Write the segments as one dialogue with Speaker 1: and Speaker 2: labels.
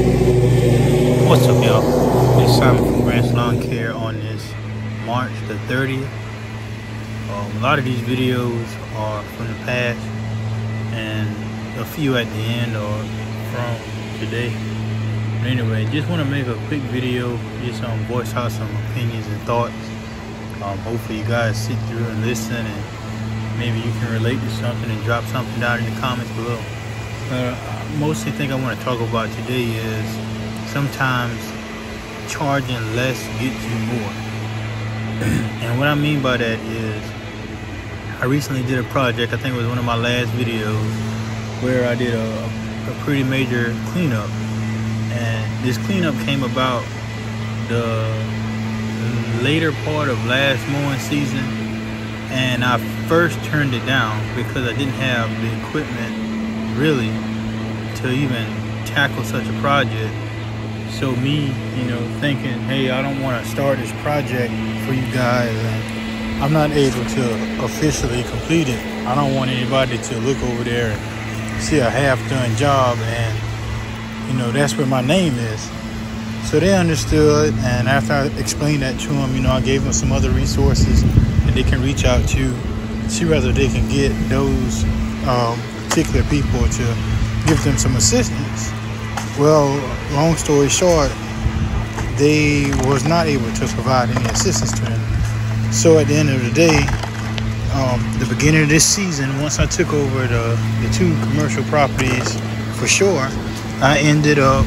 Speaker 1: What's up, y'all? It's Simon from Grant's Lawn Care on this March the 30th. A lot of these videos are from the past, and a few at the end are from today. But anyway, just want to make a quick video, just voice out some opinions and thoughts. Hopefully you guys sit through and listen, and maybe you can relate to something and drop something down in the comments below. Mostly thing I want to talk about today is sometimes charging less gets you more. And what I mean by that is, I recently did a project, I think it was one of my last videos, where I did a pretty major cleanup. And this cleanup came about the later part of last mowing season, and I first turned it down because I didn't have the equipment really to even tackle such a project. So me, thinking, hey, I don't want to start this project for you guys, and I'm not able to officially complete it. I don't want anybody to look over there and see a half-done job, and that's where my name is. So they understood, and after I explained that to them, I gave them some other resources that they can reach out to, see whether they can get those particular people to give them some assistance. Well, long story short, they was not able to provide any assistance to them. So at the end of the day, the beginning of this season, once I took over the two commercial properties for sure, I ended up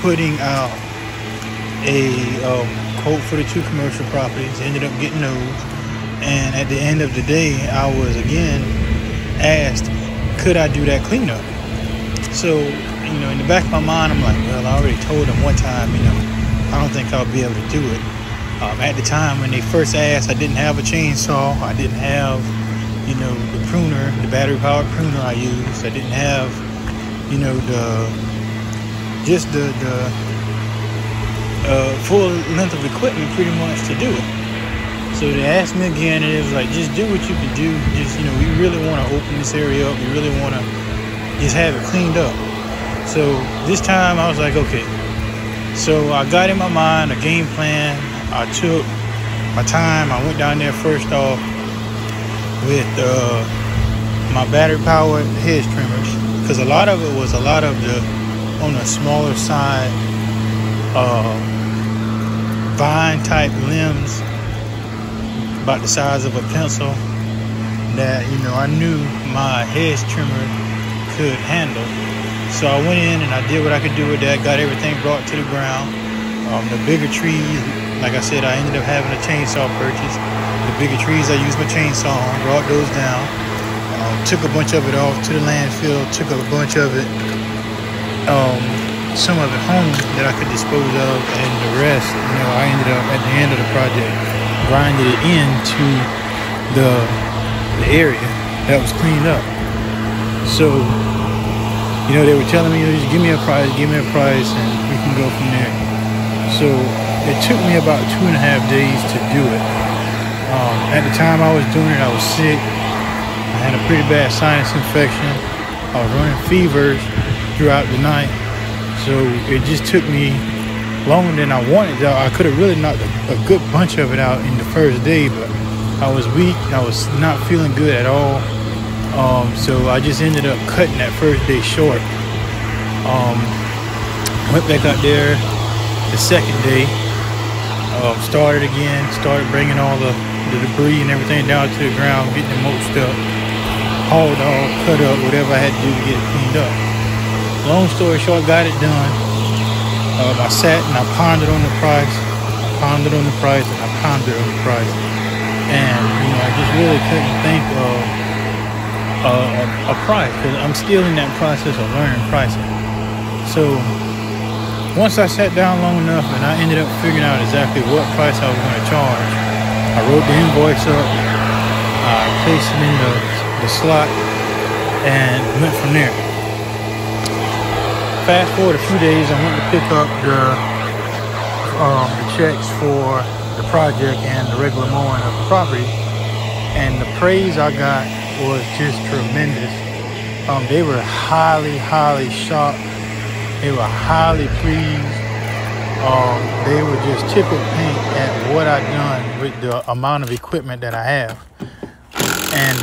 Speaker 1: putting out a quote for the two commercial properties, ended up getting those. And at the end of the day, I was again asked, could I do that cleanup? So, in the back of my mind, I'm like, well, I already told them one time, I don't think I'll be able to do it. At the time when they first asked, I didn't have a chainsaw. I didn't have, the pruner, the battery-powered pruner I used. I didn't have, the full length of equipment pretty much to do it. So they asked me again, and it was like, just do what you can do. Just, we really want to open this area up. We really want to just have it cleaned up. So this time I was like, okay. So I got in my mind a game plan. I took my time. I went down there first off with my battery-powered hedge trimmers, because a lot of it was on the smaller side, vine-type limbs, about the size of a pencil, that I knew my hedge trimmer could handle. So I went in and I did what I could do with that, got everything brought to the ground. The bigger trees, like I said, I ended up having a chainsaw purchase. The bigger trees I used my chainsaw on, brought those down, took a bunch of it off to the landfill, took a bunch of it, some of it home that I could dispose of, and the rest, I ended up at the end of the project grinding it into the area that was cleaned up. So they were telling me, just give me a price, and we can go from there. So it took me about 2.5 days to do it. At the time I was doing it, I was sick. I had a pretty bad sinus infection. I was running fevers throughout the night. So it just took me longer than I wanted. I could have really knocked a good bunch of it out in the first day, but I was weak. I was not feeling good at all. So I just ended up cutting that first day short. Went back out there the second day, started bringing all the debris and everything down to the ground, getting it mulched up, hauled off, cut up, whatever I had to do to get it cleaned up. Long story short, got it done. I sat and I pondered on the price, and I pondered on the price. And, I just really couldn't think of a price, because I'm still in that process of learning pricing. So once I sat down long enough and I ended up figuring out exactly what price I was going to charge, I wrote the invoice up, I placed it in the slot, and went from there. Fast forward a few days, I went to pick up the checks for the project and the regular mowing of the property, and the praise I got was just tremendous. They were highly shocked They were highly pleased. They were just tickled pink at what I've done with the amount of equipment that I have. And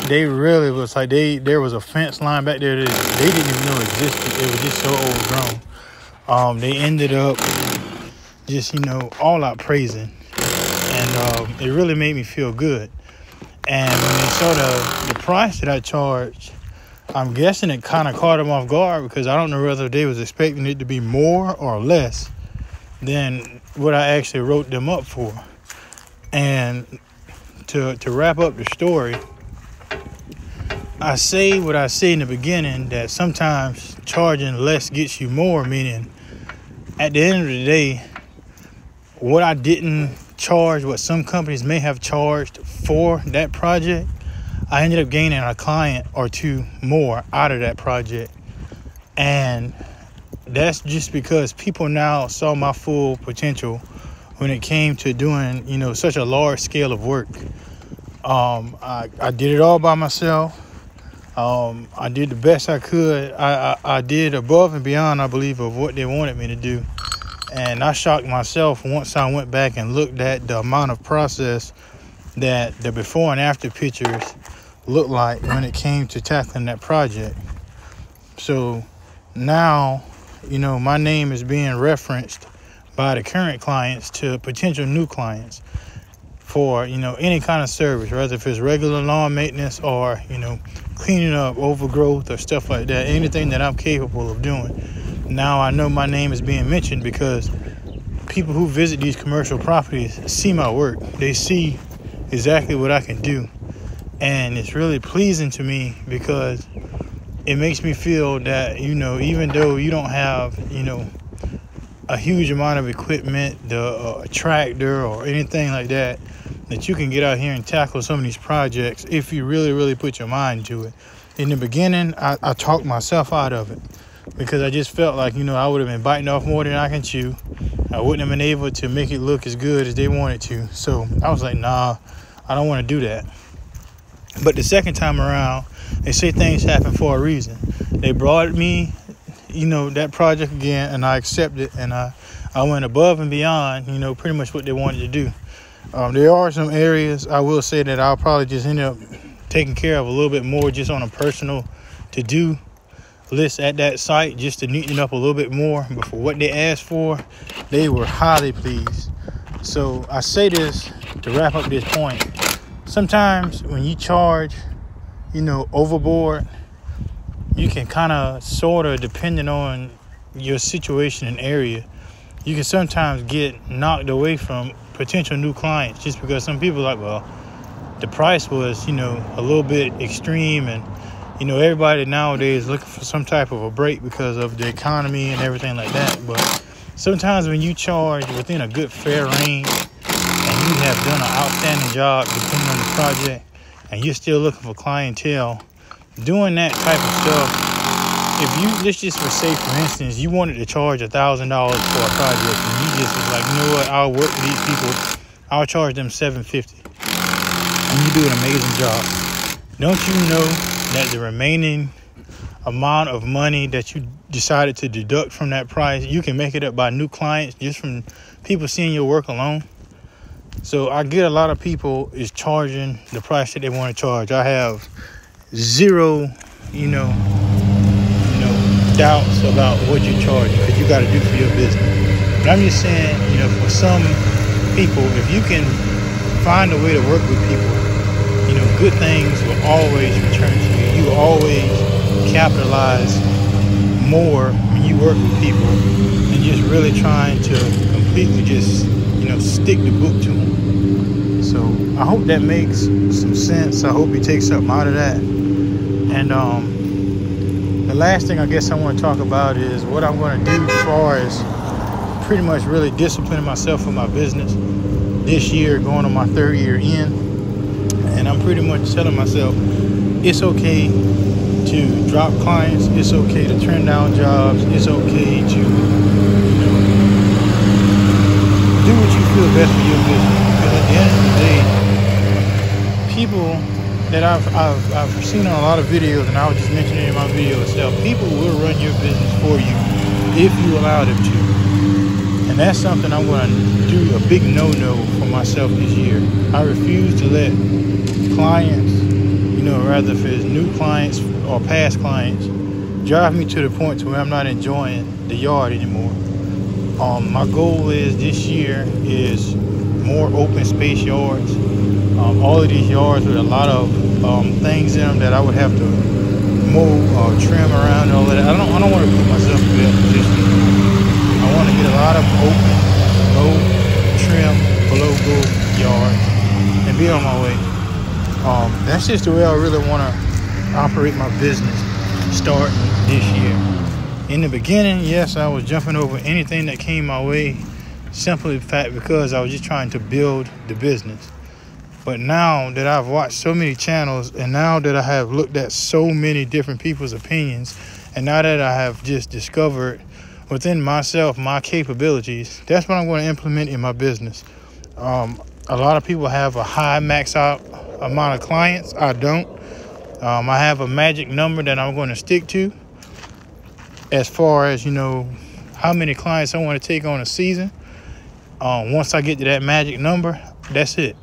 Speaker 1: they really was like, there was a fence line back there that they didn't even know existed. It was just so overgrown. They ended up just, all out praising. And it really made me feel good. And when they saw the price that I charged, I'm guessing it kind of caught them off guard, because I don't know whether they was expecting it to be more or less than what I actually wrote them up for. And to wrap up the story, I say what I say in the beginning, that sometimes charging less gets you more, meaning at the end of the day, what I didn't charge, what some companies may have charged for that project, I ended up gaining a client or two more out of that project. And that's just because people now saw my full potential when it came to doing, such a large scale of work. I did it all by myself. I did the best I could. I did above and beyond, I believe, of what they wanted me to do. And I shocked myself once I went back and looked at the amount of process that the before and after pictures looked like when it came to tackling that project. So now, my name is being referenced by the current clients to potential new clients for, any kind of service, whether if it's regular lawn maintenance or, cleaning up overgrowth or stuff like that, anything that I'm capable of doing. Now I know my name is being mentioned because people who visit these commercial properties see my work. They see exactly what I can do. And it's really pleasing to me because it makes me feel that, even though you don't have, a huge amount of equipment, a tractor or anything like that you can get out here and tackle some of these projects if you really, really put your mind to it. In the beginning, I talked myself out of it because I just felt like, I would have been biting off more than I can chew. I wouldn't have been able to make it look as good as they wanted to. So I was like, nah, I don't want to do that. But the second time around, they say things happen for a reason. They brought me, that project again, and I accepted, and I went above and beyond, pretty much what they wanted to do. There are some areas I will say that I'll probably just end up taking care of a little bit more just on a personal to-do list at that site, just to neaten it up a little bit more. But for what they asked for, they were highly pleased. So I say this to wrap up this point. Sometimes when you charge, overboard, you can kind of sort of, depending on your situation and area, you can sometimes get knocked away from potential new clients just because some people are like, well, the price was, a little bit extreme, and, everybody nowadays looking for some type of a break because of the economy and everything like that. But sometimes when you charge within a good, fair range, and you have done an outstanding job depending on the project, and you're still looking for clientele, doing that type of stuff, if you, let's just say, for instance, you wanted to charge $1,000 for a project, and you just was like, I'll work with these people, I'll charge them $750, and you do an amazing job. Don't you know that the remaining amount of money that you decided to deduct from that price, you can make it up by new clients just from people seeing your work alone? So I get a lot of people is charging the price that they want to charge. I have zero, doubts about what you charge, because you got to do for your business. But I'm just saying, for some people, if you can find a way to work with people, good things will always return to you. You always capitalize more when you work with people and just really trying to completely just, stick the book to them. So I hope that makes some sense. I hope you take something out of that. And the last thing I guess I want to talk about is what I'm going to do as far as pretty much really disciplining myself for my business this year, going on my third year in. And I'm pretty much telling myself it's okay to drop clients. It's okay to turn down jobs. It's okay to, do what you feel best for your business. Because at the end of the day, people that I've seen on a lot of videos, and I was just mentioning it in my video itself. People will run your business for you if you allow them to. And that's something I'm going to do a big no-no for myself this year. I refuse to let clients, you know, rather if it's new clients or past clients, drive me to the point to where I'm not enjoying the yard anymore. My goal is this year is more open space yards. All of these yards with a lot of things in them that I would have to mow or trim around and all that. I don't want to put myself in that position. I want to get a lot of open, low, trim, below good yards and be on my way. That's just the way I really want to operate my business starting this year. In the beginning, yes, I was jumping over anything that came my way, simply the fact because I was just trying to build the business. But now that I've watched so many channels, and now that I have looked at so many different people's opinions, and now that I have just discovered within myself my capabilities, that's what I'm going to implement in my business. A lot of people have a high max out amount of clients. I don't. I have a magic number that I'm going to stick to as far as, you know, how many clients I want to take on a season. Once I get to that magic number, that's it.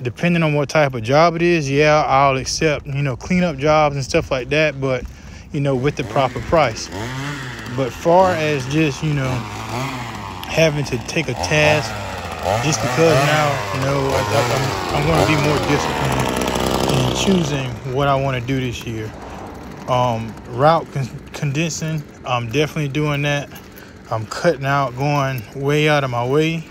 Speaker 1: Depending on what type of job it is, yeah, I'll accept, you know, cleanup jobs and stuff like that, but, you know, with the proper price. But far as just, you know, having to take a task just because now, you know, I'm going to be more disciplined in choosing what I want to do this year. Route condensing, I'm definitely doing that. I'm cutting out, going way out of my way.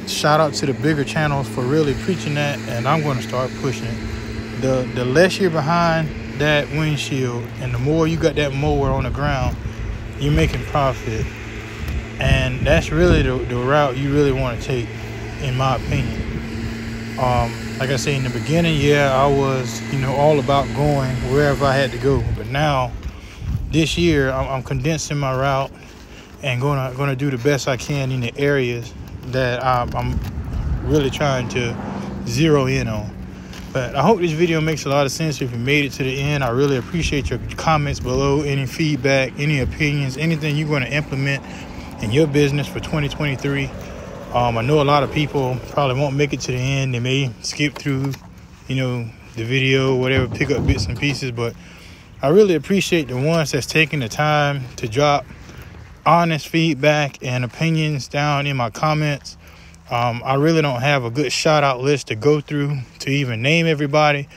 Speaker 1: Shout out to the bigger channels for really preaching that, and I'm going to start pushing it. The less you're behind that windshield and the more you got that mower on the ground, you're making profit. And that's really the route you really want to take, in my opinion. Like I say, in the beginning, yeah, I was, you know, all about going wherever I had to go. But now, this year, I'm condensing my route and gonna do the best I can in the areas that I'm really trying to zero in on. But I hope this video makes a lot of sense. If you made it to the end, I really appreciate your comments below, any feedback, any opinions, anything you're going to implement in your business for 2023. I know a lot of people probably won't make it to the end. They may skip through, you know, the video, whatever, pick up bits and pieces. But I really appreciate the ones that's taking the time to drop honest feedback and opinions down in my comments. I really don't have a good shout out list to go through to even name everybody,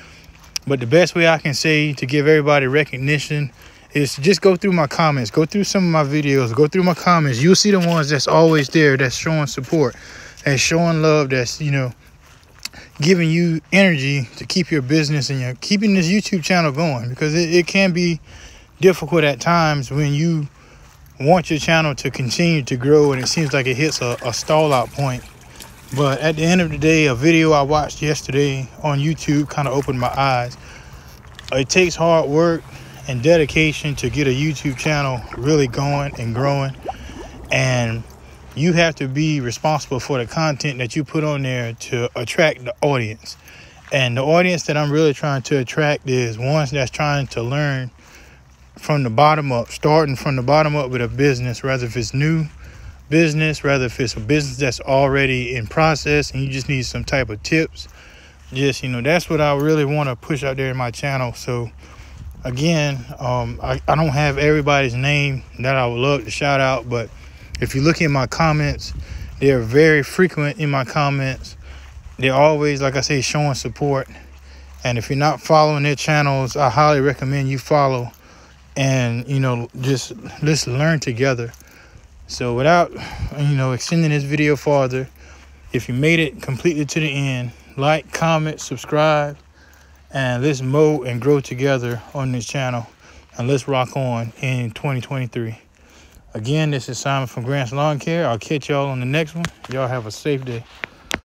Speaker 1: but the best way I can say to give everybody recognition is to just go through my comments, go through some of my videos, go through my comments. You'll see the ones that's always there, that's showing support, that's showing love, that's, you know, giving you energy to keep your business and you're keeping this YouTube channel going, because it can be difficult at times when you want your channel to continue to grow and it seems like it hits a stall out point. But at the end of the day, a video I watched yesterday on YouTube kind of opened my eyes. It takes hard work and dedication to get a YouTube channel really going and growing, and you have to be responsible for the content that you put on there to attract the audience. And the audience that I'm really trying to attract is ones that's trying to learn from the bottom up, starting from the bottom up with a business, rather if it's new business, rather if it's a business that's already in process and you just need some type of tips. Just, you know, that's what I really want to push out there in my channel. So again, I don't have everybody's name that I would love to shout out, but if you look in my comments, they're very frequent in my comments. They're always, like I say, showing support. And if you're not following their channels, I highly recommend you follow. And, you know, just let's learn together. So without, you know, extending this video farther, if you made it completely to the end, like, comment, subscribe, and let's mow and grow together on this channel. And let's rock on in 2023. Again, this is Simon from Grant's Lawn Care. I'll catch y'all on the next one. Y'all have a safe day.